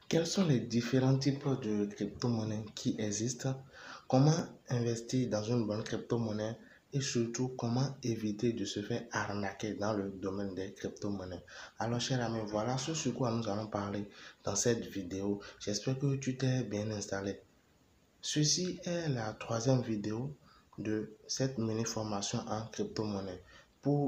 Quels sont les différents types de crypto-monnaies qui existent? Comment investir dans une bonne crypto-monnaie? Et surtout, comment éviter de se faire arnaquer dans le domaine des crypto-monnaies? Alors, chers amis, voilà ce sur quoi nous allons parler dans cette vidéo. J'espère que tu t'es bien installé. Ceci est la troisième vidéo de cette mini-formation en crypto-monnaie.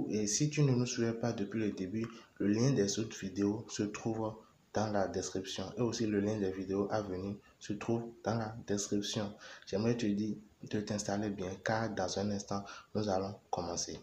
Et si tu ne nous suivais pas depuis le début, le lien des autres vidéos se trouve dans la description. Et aussi le lien des vidéos à venir se trouve dans la description. J'aimerais te dire de t'installer bien car dans un instant, nous allons commencer.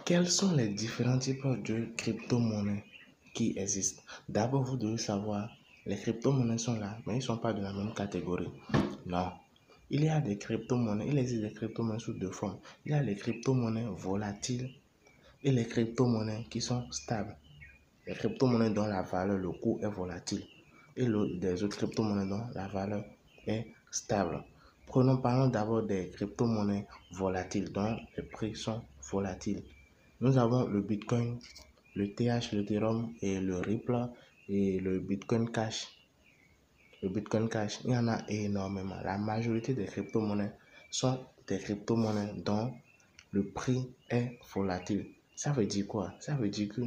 Quels sont les différents types de crypto-monnaies qui existent? D'abord, vous devez savoir, les crypto-monnaies sont là, mais ils ne sont pas de la même catégorie. Non. Il y a des crypto-monnaies, il existe des crypto-monnaies sous deux formes. Il y a les crypto-monnaies volatiles et les crypto-monnaies qui sont stables. Les crypto-monnaies dont la valeur, le coût est volatile. Et des autres crypto-monnaies dont la valeur est stable. Parlons d'abord des crypto-monnaies volatiles dont les prix sont volatiles. Nous avons le Bitcoin, le TH, l'Ethereum et le Ripple et le Bitcoin Cash. Le Bitcoin Cash, il y en a énormément. La majorité des crypto-monnaies sont des crypto-monnaies dont le prix est volatile. Ça veut dire quoi? Ça veut dire que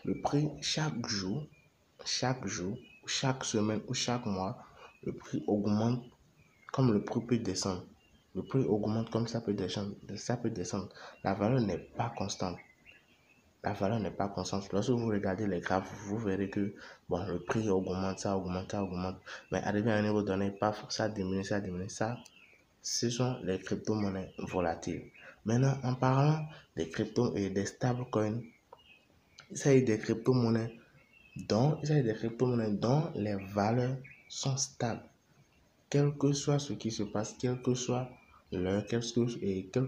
le prix chaque jour, chaque semaine ou chaque mois, le prix augmente comme le prix peut descendre. Le prix augmente comme ça peut descendre. La valeur n'est pas constante. La valeur n'est pas constante. Lorsque vous regardez les graphes, vous verrez que bon, le prix augmente, ça augmente, ça augmente. Mais arrivé à un niveau donné, paf, ça diminue, ça diminue. Ça, ce sont les crypto-monnaies volatiles. Maintenant, en parlant des cryptos et des stablecoins, il s'agit des crypto-monnaies dont les valeurs sont stables. Quel que soit ce qui se passe, quelle que soit l'heure, quelle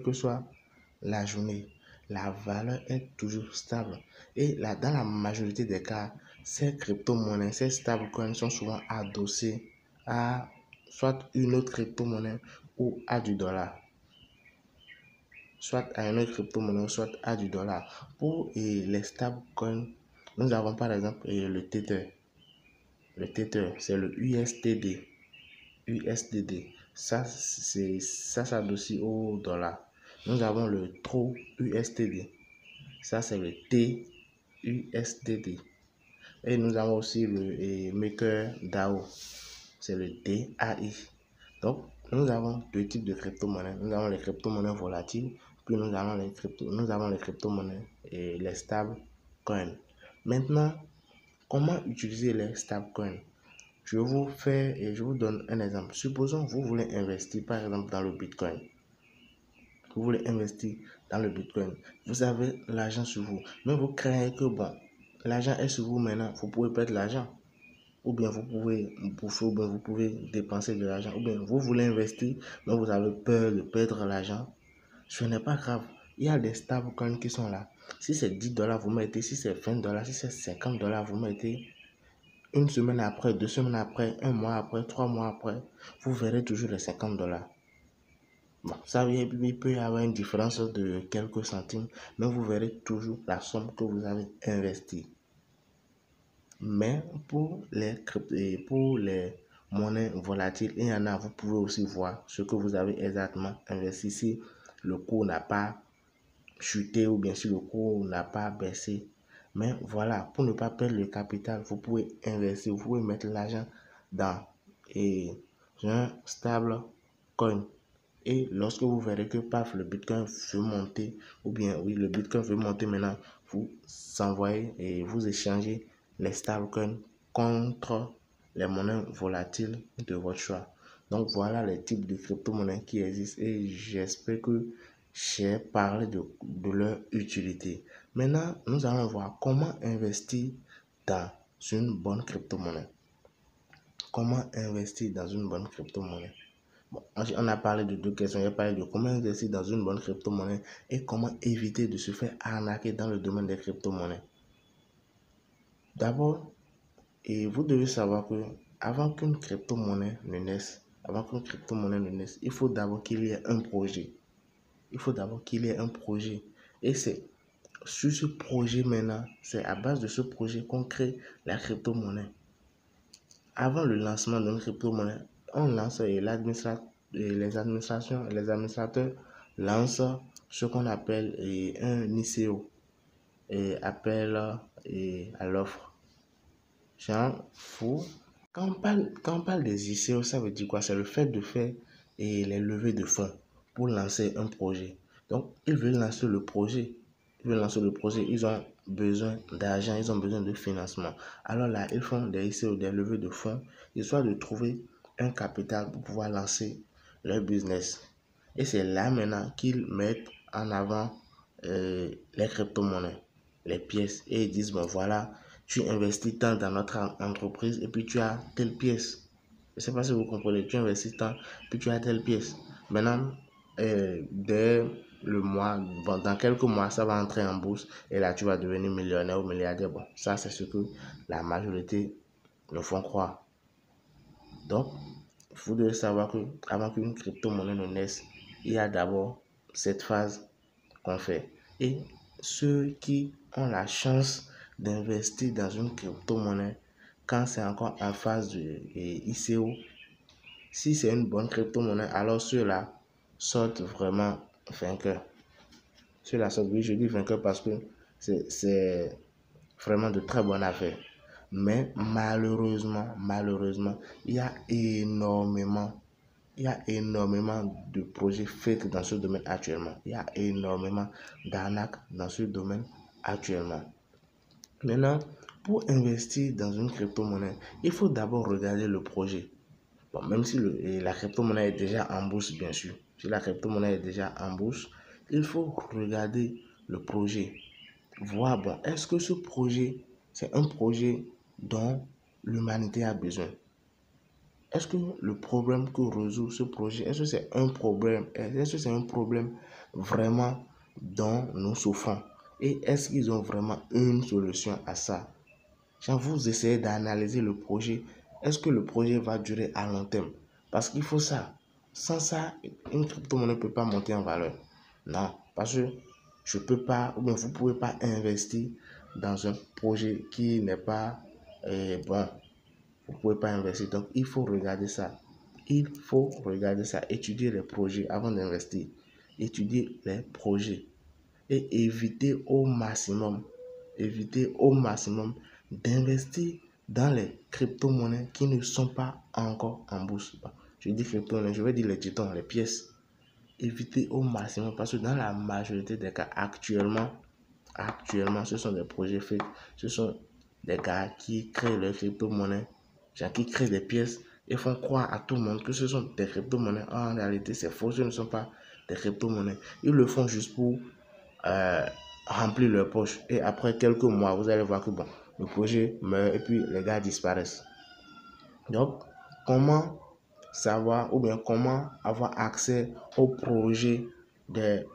que soit la journée, la valeur est toujours stable. Et là, dans la majorité des cas, ces crypto-monnaies, ces stablecoins sont souvent adossés à soit une autre crypto-monnaie ou à du dollar. Soit à une autre crypto-monnaie, soit à du dollar. Pour les stablecoins, nous avons par exemple le Tether. Le Tether, c'est le USDT. Ça s'adossit au dollar. Nous avons le True USDT. Ça, c'est le TUSDT. Et nous avons aussi le MakerDAO. C'est le DAI. Donc, nous avons deux types de crypto-monnaies. Nous avons les crypto-monnaies volatiles, puis nous avons les crypto-monnaies et les stable coins. Maintenant, comment utiliser les stable coins? Je vous donne un exemple. Supposons que vous voulez investir par exemple dans le Bitcoin. Vous voulez investir dans le Bitcoin. Vous avez l'argent sur vous. Mais vous craignez que bon, l'argent est sur vous maintenant. Vous pouvez perdre l'argent. Ou bien vous pouvez bouffer, ou bien vous pouvez dépenser de l'argent. Ou bien vous voulez investir, mais vous avez peur de perdre l'argent. Ce n'est pas grave. Il y a des stablecoins qui sont là. Si c'est 10 $, vous mettez. Si c'est 20 $, si c'est 50 $, vous mettez. Une semaine après, 2 semaines après, un mois après, 3 mois après, vous verrez toujours les 50 $. Bon, ça, il peut y avoir une différence de quelques centimes, mais vous verrez toujours la somme que vous avez investie. Mais pour les monnaies volatiles, il y en a, vous pouvez aussi voir ce que vous avez exactement investi. Si le cours n'a pas chuté ou bien si le cours n'a pas baissé. Mais voilà, pour ne pas perdre le capital, vous pouvez investir, vous pouvez mettre l'argent dans un stable coin. Et lorsque vous verrez que paf, le Bitcoin veut monter, ou bien oui, le Bitcoin veut monter maintenant, vous envoyez et vous échangez les stablecoins contre les monnaies volatiles de votre choix. Donc voilà les types de crypto-monnaies qui existent et j'espère que j'ai parlé de leur utilité. Maintenant, nous allons voir comment investir dans une bonne crypto-monnaie. Comment investir dans une bonne crypto-monnaie? Bon, on a parlé de deux questions. Il a parlé de comment investir dans une bonne crypto-monnaie et comment éviter de se faire arnaquer dans le domaine des crypto-monnaies. D'abord, Et vous devez savoir que avant qu'une crypto-monnaie ne naisse, il faut d'abord qu'il y ait un projet. Il faut d'abord qu'il y ait un projet. Et c'est sur ce projet maintenant, c'est à base de ce projet qu'on crée la crypto-monnaie. Avant le lancement d'une crypto-monnaie, on lance et les administrateurs lancent ce qu'on appelle un ICO et appel à l'offre. Genre, quand on parle des ICO, ça veut dire quoi? C'est le fait de faire les levées de fonds pour lancer un projet. Donc, ils veulent lancer le projet. Ils ont besoin d'argent, ils ont besoin de financement. Alors là, ils font des ICO, des levées de fonds, histoire de trouver un capital pour pouvoir lancer leur business. Et c'est là maintenant qu'ils mettent en avant les crypto-monnaies, les pièces. Et ils disent, bon voilà, tu investis tant dans notre entreprise et puis tu as telle pièce. Je ne sais pas si vous comprenez, tu investis tant, puis tu as telle pièce. Maintenant, dès le mois, bon, dans quelques mois, ça va entrer en bourse et là, tu vas devenir millionnaire ou milliardaire. Bon, ça, c'est ce que la majorité nous font croire. Donc, vous devez savoir que avant qu'une crypto-monnaie ne naisse, il y a d'abord cette phase qu'on fait. Et ceux qui ont la chance d'investir dans une crypto-monnaie quand c'est encore en phase de ICO, si c'est une bonne crypto-monnaie, alors ceux-là sortent vraiment vainqueurs. Ceux-là sortent, oui, je dis vainqueurs parce que c'est vraiment de très bonnes affaires. Mais malheureusement, il y a énormément de projets fake dans ce domaine actuellement. Il y a énormément d'arnaques dans ce domaine actuellement. Maintenant, pour investir dans une crypto-monnaie, il faut d'abord regarder le projet. Bon, même si la crypto-monnaie est déjà en bourse, bien sûr. Si la crypto-monnaie est déjà en bourse, il faut regarder le projet. Voir, bon, est-ce que ce projet, c'est un projet dont l'humanité a besoin? Est-ce que le problème que résout ce projet, est-ce que c'est un problème vraiment dont nous souffrons? Et est-ce qu'ils ont vraiment une solution à ça? Quand vous essayez d'analyser le projet, est-ce que le projet va durer à long terme? Parce qu'il faut ça. Sans ça, une crypto-monnaie ne peut pas monter en valeur. Non, parce que je peux pas, ou bien vous ne pouvez pas investir dans un projet qui n'est pas bon. Vous ne pouvez pas investir. Donc, il faut regarder ça. Étudier les projets avant d'investir. Étudier les projets. Et éviter au maximum d'investir dans les crypto-monnaies qui ne sont pas encore en bourse. Je dis crypto-monnaies, je vais dire les jetons, les pièces. Éviter au maximum parce que dans la majorité des cas, actuellement, ce sont des projets faits. Ce sont des gars qui créent leurs crypto-monnaies, qui créent des pièces et font croire à tout le monde que ce sont des crypto-monnaies. En réalité, c'est faux, ce ne sont pas des crypto-monnaies. Ils le font juste pour remplir leur poche. Et après quelques mois, vous allez voir que bon, le projet meurt et puis les gars disparaissent. Donc, comment savoir ou bien comment avoir accès au projet des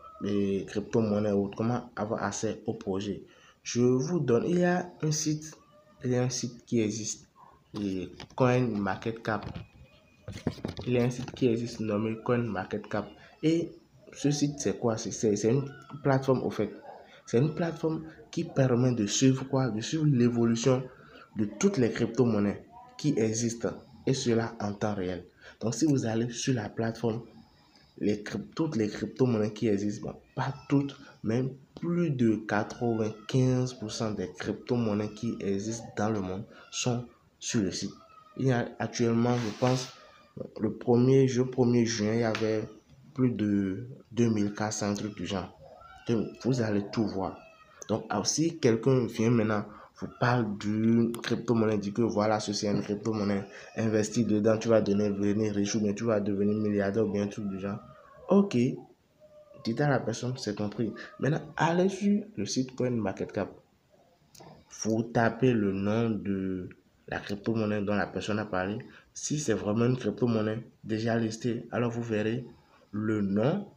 crypto-monnaies ou comment avoir accès au projet? Je vous donne, il y a un site qui existe, CoinMarketCap. Il y a un site qui existe nommé CoinMarketCap. Et ce site, c'est quoi? C'est une plateforme, au fait. C'est une plateforme qui permet de suivre quoi? De suivre l'évolution de toutes les crypto-monnaies qui existent. Et cela en temps réel. Donc, si vous allez sur la plateforme, toutes les crypto-monnaies qui existent, bon, pas toutes, mais plus de 95% des crypto-monnaies qui existent dans le monde sont sur le site. Il y a actuellement, je pense, le 1er juin, il y avait plus de 2400 trucs du genre. Donc, vous allez tout voir. Donc, si quelqu'un vient maintenant, vous parle d'une crypto-monnaie, dit que voilà, ceci est une crypto-monnaie, investis dedans, tu vas devenir riche ou bien tu vas devenir milliardaire ou bien un truc du genre. Ok, dites à la personne, c'est compris. Maintenant, allez sur le site CoinMarketCap. Vous tapez le nom de la crypto-monnaie dont la personne a parlé. Si c'est vraiment une crypto-monnaie déjà listée, alors vous verrez le nom.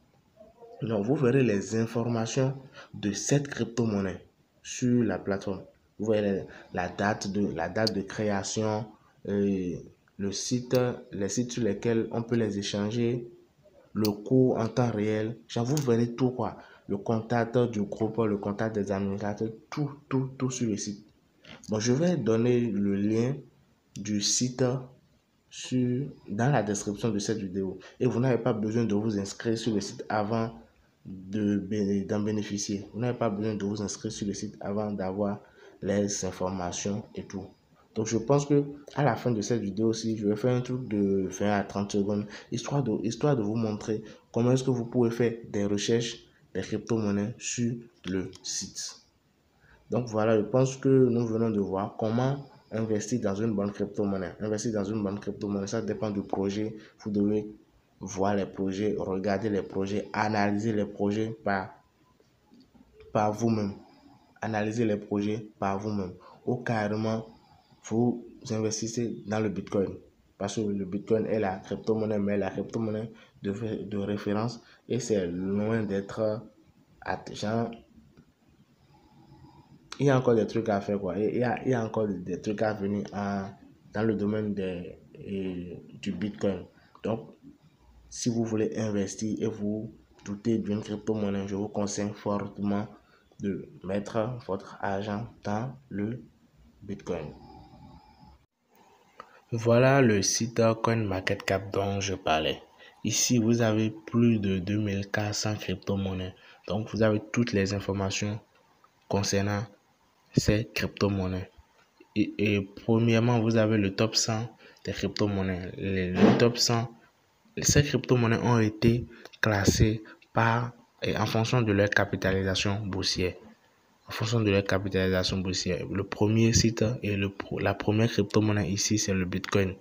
Non, vous verrez les informations de cette crypto-monnaie sur la plateforme. Vous voyez la date de création, le site, les sites sur lesquels on peut les échanger, le coût en temps réel. Genre, vous verrez tout quoi. Le contact du groupe, le contact des administrateurs, tout sur le site. Bon, je vais donner le lien du site dans la description de cette vidéo. Et vous n'avez pas besoin de vous inscrire sur le site avant d'en bénéficier. Vous n'avez pas besoin de vous inscrire sur le site avant d'avoir les informations et tout. Donc, je pense que à la fin de cette vidéo aussi, je vais faire un truc de 20 à 30 secondes, histoire de vous montrer comment est-ce que vous pouvez faire des recherches des crypto-monnaies sur le site. Donc, voilà, je pense que nous venons de voir comment investir dans une bonne crypto-monnaie. Investir dans une bonne crypto-monnaie, ça dépend du projet. Vous devez voir les projets, regarder les projets, analyser les projets par vous-même. Analyser les projets par vous-même. Ou carrément, vous investissez dans le Bitcoin. Parce que le Bitcoin est la crypto-monnaie, mais la crypto-monnaie de référence. Et c'est loin d'être genre, il y a encore des trucs à faire, quoi. Il y a encore des trucs à venir dans le domaine du Bitcoin. Donc, si vous voulez investir et vous doutez d'une crypto-monnaie, je vous conseille fortement de mettre votre argent dans le Bitcoin. Voilà le site CoinMarketCap dont je parlais. Ici, vous avez plus de 2400 crypto-monnaies. Donc, vous avez toutes les informations concernant ces crypto-monnaies. Et premièrement, vous avez le top 100 des crypto-monnaies. Le top 100, ces crypto-monnaies ont été classées en fonction de leur capitalisation boursière. En fonction de leur capitalisation boursière. Le premier site et la première crypto-monnaie ici, c'est le Bitcoin.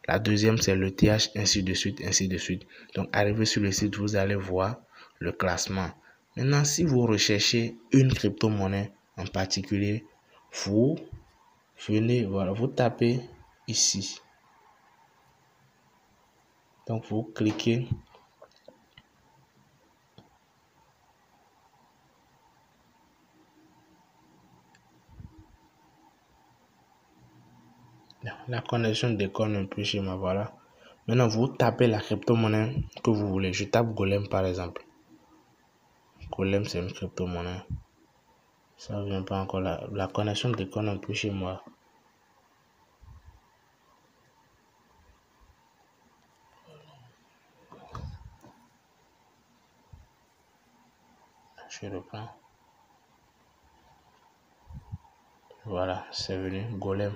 La deuxième, c'est le TH, ainsi de suite, ainsi de suite. Donc, arrivé sur le site, vous allez voir le classement. Maintenant, si vous recherchez une crypto-monnaie en particulier, vous venez, voilà, vous tapez ici. Donc, vous cliquez. La connexion déconne un peu chez moi, voilà. Maintenant, vous tapez la crypto-monnaie que vous voulez. Je tape Golem, par exemple. Golem, c'est une crypto-monnaie. Ça vient pas encore là. La connexion déconne un peu chez moi. Je reprends. Voilà, c'est venu. Golem.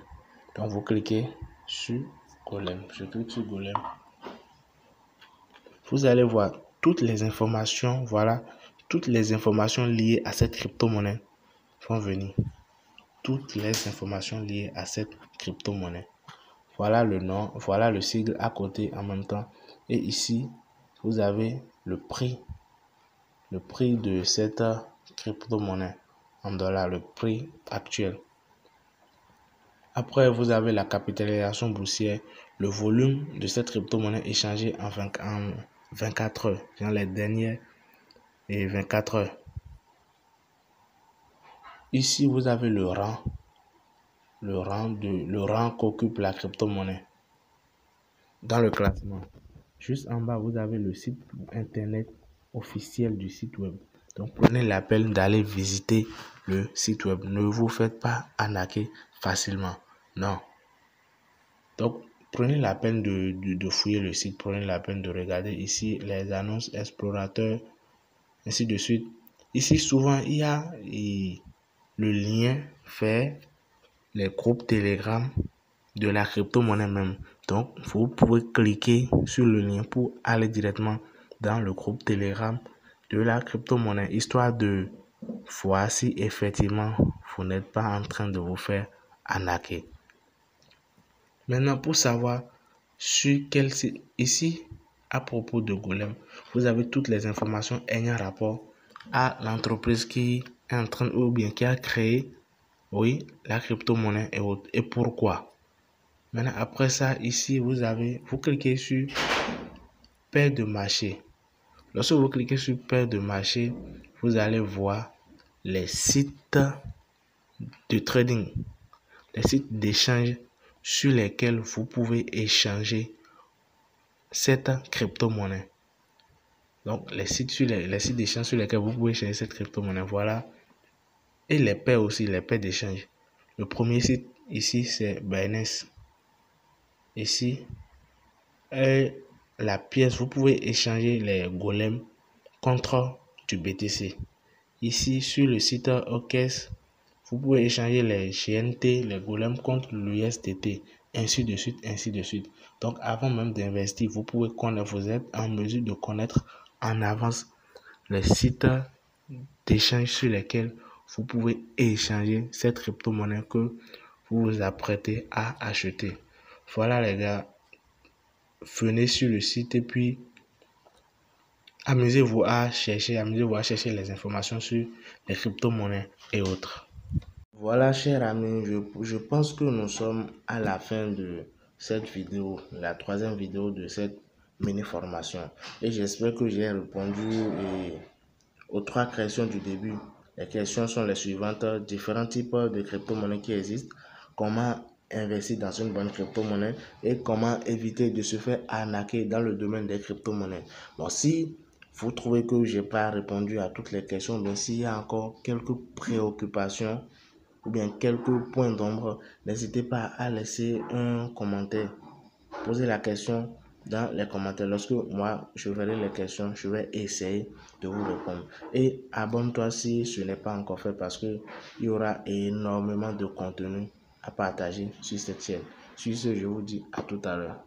Donc, vous cliquez sur Golem. Je clique sur Golem. Vous allez voir toutes les informations. Voilà, toutes les informations liées à cette crypto-monnaie vont venir. Toutes les informations liées à cette crypto-monnaie. Voilà le nom, voilà le sigle à côté en même temps. Et ici, vous avez le prix de cette crypto-monnaie en dollars, le prix actuel. Après, vous avez la capitalisation boursière, le volume de cette crypto-monnaie échangé en 24 heures, dans les dernières 24 heures. Ici, vous avez le rang qu'occupe la crypto-monnaie dans le classement. Juste en bas, vous avez le site internet officiel du site web. Donc, prenez la peine d'aller visiter le site web. Ne vous faites pas arnaquer facilement. Non. Donc, prenez la peine de fouiller le site. Prenez la peine de regarder ici les annonces explorateurs, ainsi de suite. Ici, souvent, il y a le lien vers les groupes Telegram de la crypto-monnaie même. Donc, vous pouvez cliquer sur le lien pour aller directement dans le groupe Telegram de la crypto-monnaie, histoire de voir si effectivement vous n'êtes pas en train de vous faire arnaquer. Maintenant, pour savoir sur quel site, ici, à propos de Golem, vous avez toutes les informations ayant rapport à l'entreprise qui est en train ou bien qui a créé, oui, la crypto-monnaie et pourquoi. Maintenant, après ça, ici, vous cliquez sur paire de marché. Lorsque vous cliquez sur paire de marché, vous allez voir les sites de trading, les sites d'échange sur lesquels vous pouvez échanger cette crypto-monnaie. Donc, les sites d'échange sur lesquels vous pouvez échanger cette crypto-monnaie, voilà. Et les paires aussi, les paires d'échange. Le premier site ici, c'est Binance. Ici, la pièce, vous pouvez échanger les golems contre du BTC. Ici, sur le site OKEx, vous pouvez échanger les GNT, les golems contre l'USDT, ainsi de suite, ainsi de suite. Donc, avant même d'investir, vous êtes en mesure de connaître en avance les sites d'échange sur lesquels vous pouvez échanger cette crypto-monnaie que vous vous apprêtez à acheter. Voilà les gars, venez sur le site et puis amusez-vous à chercher les informations sur les crypto-monnaies et autres. Voilà, chers amis, je pense que nous sommes à la fin de cette vidéo, la troisième vidéo de cette mini-formation. Et j'espère que j'ai répondu aux trois questions du début. Les questions sont les suivantes. Différents types de crypto-monnaies qui existent. Comment investir dans une bonne crypto-monnaie et comment éviter de se faire arnaquer dans le domaine des crypto-monnaies. Bon, si vous trouvez que je n'ai pas répondu à toutes les questions, mais s'il y a encore quelques préoccupations ou bien quelques points d'ombre, n'hésitez pas à laisser un commentaire. Posez la question dans les commentaires. Lorsque moi, je verrai les questions, je vais essayer de vous répondre. Et abonne-toi si ce n'est pas encore fait parce qu'il y aura énormément de contenu à partager sur cette chaîne. Sur ce, je vous dis à tout à l'heure.